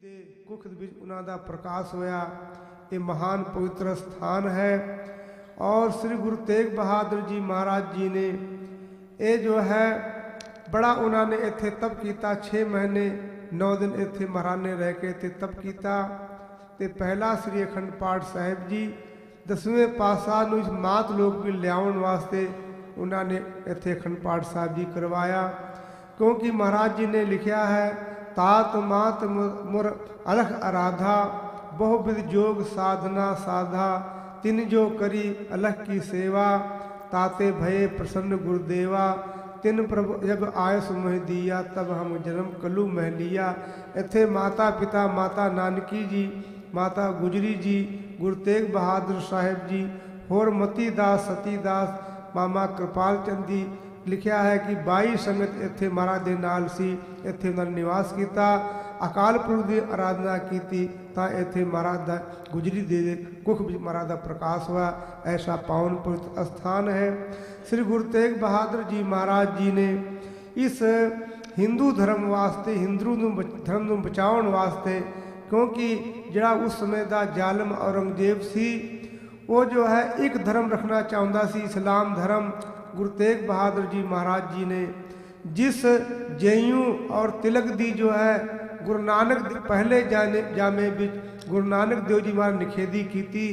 ਦੇ ਕੁੱਖ ਵਿੱਚ ਉਹਨਾਂ ਦਾ ਪ੍ਰਕਾਸ਼ ਹੋਇਆ। ਇਹ ਮਹਾਨ ਪਵਿੱਤਰ ਸਥਾਨ ਹੈ और श्री गुरु तेग बहादुर जी महाराज जी ने ये जो है बड़ा उन्होंने इत्थे तप किया। 6 महीने 9 दिन इत्थे महाराज ने रह के इत्थे तप किया। तो पहला श्री अखंड पाठ साहिब जी 10वें पातशाह नूं इस मात लोक भी लियाउण वास्ते उन्होंने इत्थे अखंड पाठ साहिब जी करवाया, क्योंकि महाराज जी ने लिखा है तात मात मुर अलख आराधा बहुविध जोग साधना साधा तिन जो करी अलख की सेवा ताते भये प्रसन्न गुरुदेवा तिन प्रभु जब आयस मोह दिया तब हम जन्म कलू मह लिया। इत्थे माता पिता माता नानकी जी, माता गुजरी जी, गुरु तेग बहादुर साहिब जी होर मती दास सती दास मामा कृपाल चंद जी लिखा है कि 22 संगत इत्थे महाराज दे नाल सी। इत्थे उन्होंने निवास किया, अकाल पुरख की आराधना की, तो इत्थे महाराज दा गुजरी दे कुख विच महाराज दा प्रकाश हुआ। ऐसा पावन पवित्र स्थान है। श्री गुरु तेग बहादुर जी महाराज जी ने इस हिंदू धर्म वास्ते हिंदू धर्म नूं बचाउण वास्ते, क्योंकि जिहड़ा उस समय का जालम औरंगजेब सी वो जो है एक धर्म रखना चाहता सी, इस्लाम धर्म। गुरु तेग बहादुर जी महाराज जी ने जिस जयू और तिलक दी जो है गुरु नानक पहले जामे विच गुरु नानक देव जी महाराज निखेधी की।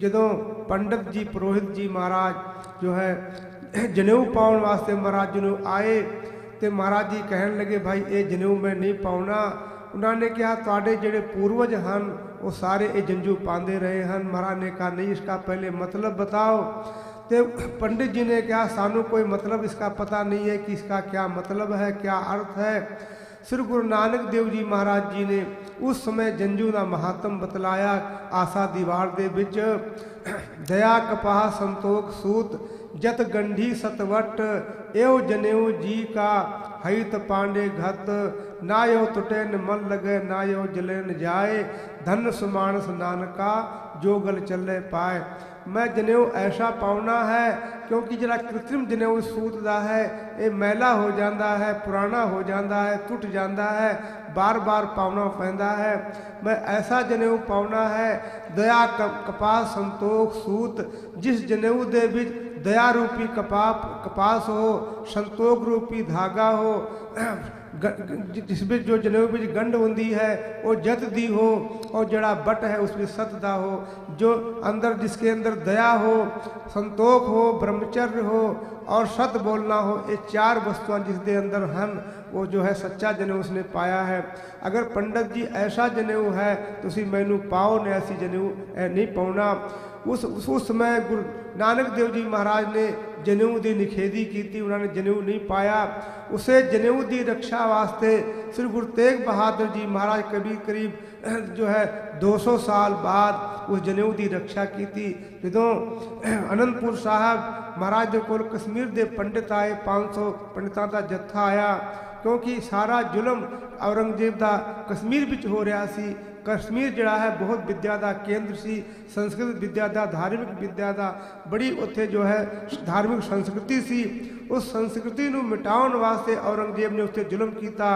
जदों पंडित जी पुरोहित जी महाराज जो है जनेऊ पाउण वास्ते महाराज जी नूं आए तो महाराज जी कहन लगे भाई ये जनेऊ मैं नहीं पाउना। उन्होंने कहा तुहाडे जिहड़े पूर्वज हैं वो सारे ये जंजू पाते रहे हैं। महाराज ने कहा नहीं, इसका पहले मतलब बताओ। तो पंडित जी ने कहा सानू कोई मतलब इसका पता नहीं है कि इसका क्या मतलब है, क्या अर्थ है। श्री गुरु नानक देव जी महाराज जी ने उस समय जंजू का महात्म बतलाया। आशा दीवार दे विच दया कपाह संतोख सूत जत गंढी सतवट एव जनेऊ जी का हित पांडे घत ना यो टुटे न मन लगे ना यो जले न जाए धन सुमानस नानका जो गल चले पाए। मैं जनेऊ ऐसा पाउना है क्योंकि जरा कृत्रिम जनेऊ सूत दा है ये मैला हो जाता है, पुराना हो जाता है, टुट जाता है, बार बार पाउना पैंदा है। मैं ऐसा जनेऊ पाउना है दया कपास संतोख सूत जिस जनेऊ दे विच दया रूपी कपास हो, संतोख रूपी धागा हो, जिस में जो जनेऊ में गंढ होंदी है वो जत दी हो, और जड़ा बट है उसमें सतदा हो, जो अंदर जिसके अंदर दया हो, संतोख हो, ब्रह्मचर्य हो और सत बोलना हो, ये 4 वस्तुआं जिसके अंदर हैं वो जो है सच्चा जनेऊ उसने पाया है। अगर पंडित जी ऐसा जनेऊ है तुसी मैनू पाओ ने ऐसी जनेऊ नहीं पाउना। उस समय गुरु नानक देव जी महाराज ने जनेऊ की निखेधी की, उन्होंने जनेऊ नहीं पाया। उसे जनेऊ की रक्षा वास्ते श्री गुरु तेग बहादुर जी महाराज करीब जो है 200 साल बाद उस जनेऊ की रक्षा की। जो अनंदपुर साहब महाराज के कोल कश्मीर के पंडित आए, 500 पंडितों का जत्था आया, क्योंकि सारा जुल्म औरंगजेब का कश्मीर विच हो रहा सी। कश्मीर जड़ा है बहुत विद्या का केंद्र सी, संस्कृत विद्या का, धार्मिक विद्या का बड़ी उत्थे जो है धार्मिक संस्कृति सी। उस संस्कृति को मिटाउण वास्ते औरंगजेब ने उत्थे जुल्म किया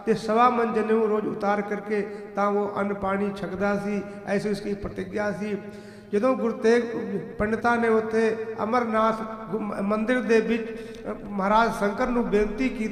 ते 1.25 मन जनेऊ रोज़ उतार करके ता वो अन्न पानी छकदा सी, ऐसी उसकी प्रतिज्ञा सी। जदों गुरु तेग पंडितां ने उत्थे अमरनाथ मंदिर दे विच महाराज शंकर नूं बेनती की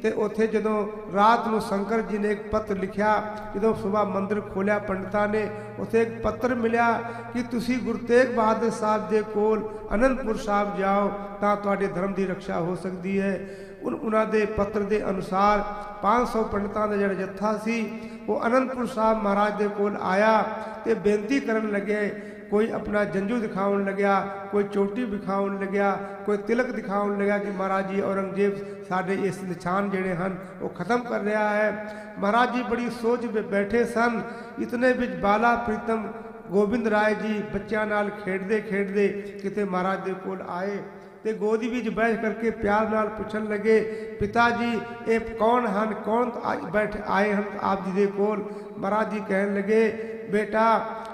ते उत्थे जदों रात नूं शंकर जी ने एक पत्र लिखा। जदों सुबह मंदिर खोलिया पंडितां ने उत्थे एक पत्र मिलिया कि तुसी गुरु तेग बहादुर साहब दे कोल आनंदपुर साहब जाओ तां तुहाडे धर्म की रक्षा हो सकती है। उन्हां दे पत्र के अनुसार 500 पंडितां दा जिहड़ा जत्था सी वो आनंदपुर साहब महाराज दे कोल आया ते बेनती करन लगे। कोई अपना जंजू दिखाउन लग्या, कोई चोटी दिखाउन लग्या, कोई तिलक दिखाउन लग्या कि महाराज जी औरंगजेब साढ़े इस निशान जिहड़े हैं वो खत्म कर रहा है। महाराज जी बड़ी सोच में बैठे सन। इतने विच बाला प्रीतम गोबिंद राय जी बच्चों नाल खेडदे खेडदे किते महाराज दे कोल आए ते गोदी विच बैठ करके प्यार नाल पुछन लगे पिता जी ये कौन हैं, कौन बैठ आए हैं आप जी दे कोल। महाराज जी कहन लगे बेटा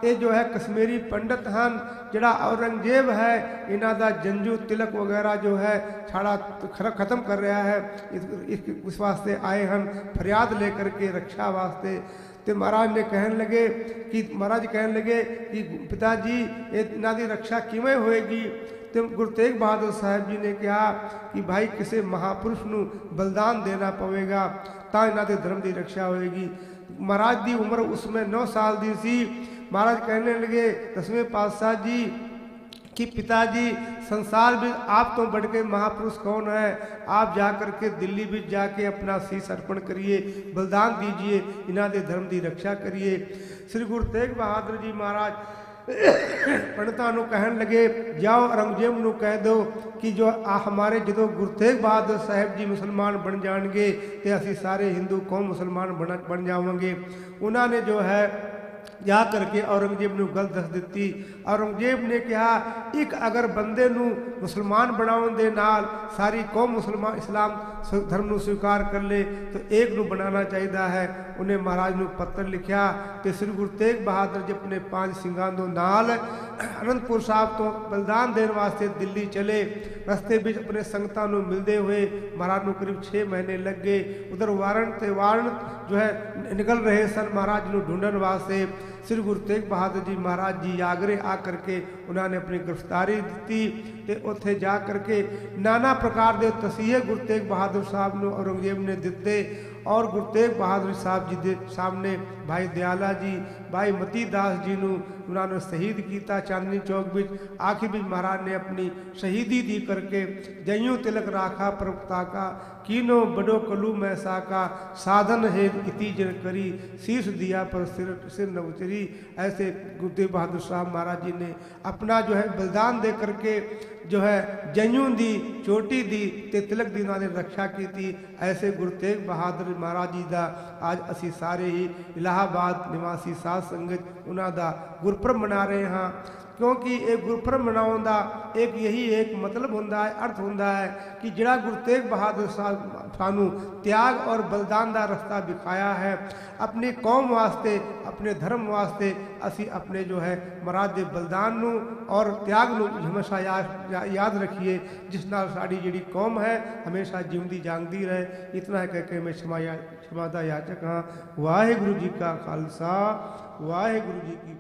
ये जो है कश्मीरी पंडित हैं जड़ा औरंगजेब है इन्हों का जंजू तिलक वगैरह जो है छाड़ा खत्म कर रहा है, इस वास्ते आए हैं फरियाद लेकर के रक्षा वास्ते। तो महाराज ने कहन लगे कि पिताजी इन्हां दी रक्षा किवें होएगी। तो गुरु तेग बहादुर साहब जी ने कहा कि भाई किसी महापुरुष नूं बलिदान देना पवेगा तां इन्हां दे धर्म की रक्षा होएगी। महाराज की उम्र उसमें 9 साल दी सी। महाराज कहने लगे 10वें पातशाह जी कि पिताजी संसार में आप तो बढ़ के महापुरुष कौन है, आप जा करके दिल्ली भी जाके अपना शीश अर्पण करिए, बलिदान दीजिए, इन्हां दे धर्म की रक्षा करिए। श्री गुरु तेग बहादुर जी महाराज पंडितां नूं कहन लगे जाओ औरंगजेब नूं कह दो कि जो हमारे जो गुरु तेग बहादुर साहब जी मुसलमान बन जाएंगे तो असी सारे हिंदू कौम मुसलमान बन जावांगे। उन्होंने जो है जा करके औरंगजेब नूं गल दस दी। औरंगजेब ने कहा एक अगर बंदे नूं मुसलमान बनाउण दे नाल सारी कौम मुसलमान इस्लाम धर्म नूं स्वीकार कर ले तो एक नूं बनाना चाहिए है। उन्हें महाराज नूं पत्र लिखा तो श्री गुरु तेग बहादुर जी अपने 5 सिंघां दे नाल अनंदपुर साहब तो बलिदान देने वास्ते दिल्ली चले। रस्ते विच अपने संगतां नूं मिलते हुए महाराज नूं करीब 6 महीने लग गए। उधर वारन जो है निकल रहे सन महाराज नूं ढूंढण वास्ते। श्री गुरु तेग बहादुर जी महाराज जी आगरे आ करके उन्होंने अपनी गिरफ्तारी दी तो उत्थे जा करके नाना प्रकार के तसीहे गुरु तेग बहादुर साहब नूं औरंगजेब ने दिते। और गुरु तेग बहादुर साहब जी के सामने भाई दयाला जी भाई मती दास जी नूं उन्होंने शहीद किया चांदनी चौक में। आखिर भी महाराज ने अपनी शहीदी दी करके जयूं तिलक राखा प्रभुता का कीनो बड़ो कलू मैसा का साधन है इति जन करी शीश दिया पर सिर न उतरी। ऐसे गुरु तेग बहादुर साहब महाराज जी ने अपना जो है बलिदान दे करके जो है जयूं दी चोटी दी ते तिलक दी उन्होंने रक्षा की थी। ऐसे गुरु तेग बहादुर महाराज जी का आज असी सारे ही इलाहाबाद निवासी साध संगत उन्हों का गुरपुरब मना रहे हाँ। क्योंकि एक गुरपुरब मनाउण दा एक यही एक मतलब होंदा है अर्थ होंदा है कि जिहड़ा गुरु तेग बहादुर साहब सानू त्याग और बलिदान का रास्ता दिखाया है अपनी कौम वास्ते अपने धर्म वास्ते असी अपने जो है महाराज के बलिदान नूं और त्याग नूं हमेशा याद रखिए जिस नाल साडी जिहड़ी कौम है हमेशा जिंदी जागदी रहे। इतना है कहकर मैं क्षमा दा याचक हाँ। वाहिगुरू जी का खालसा वाहिगुरू जी की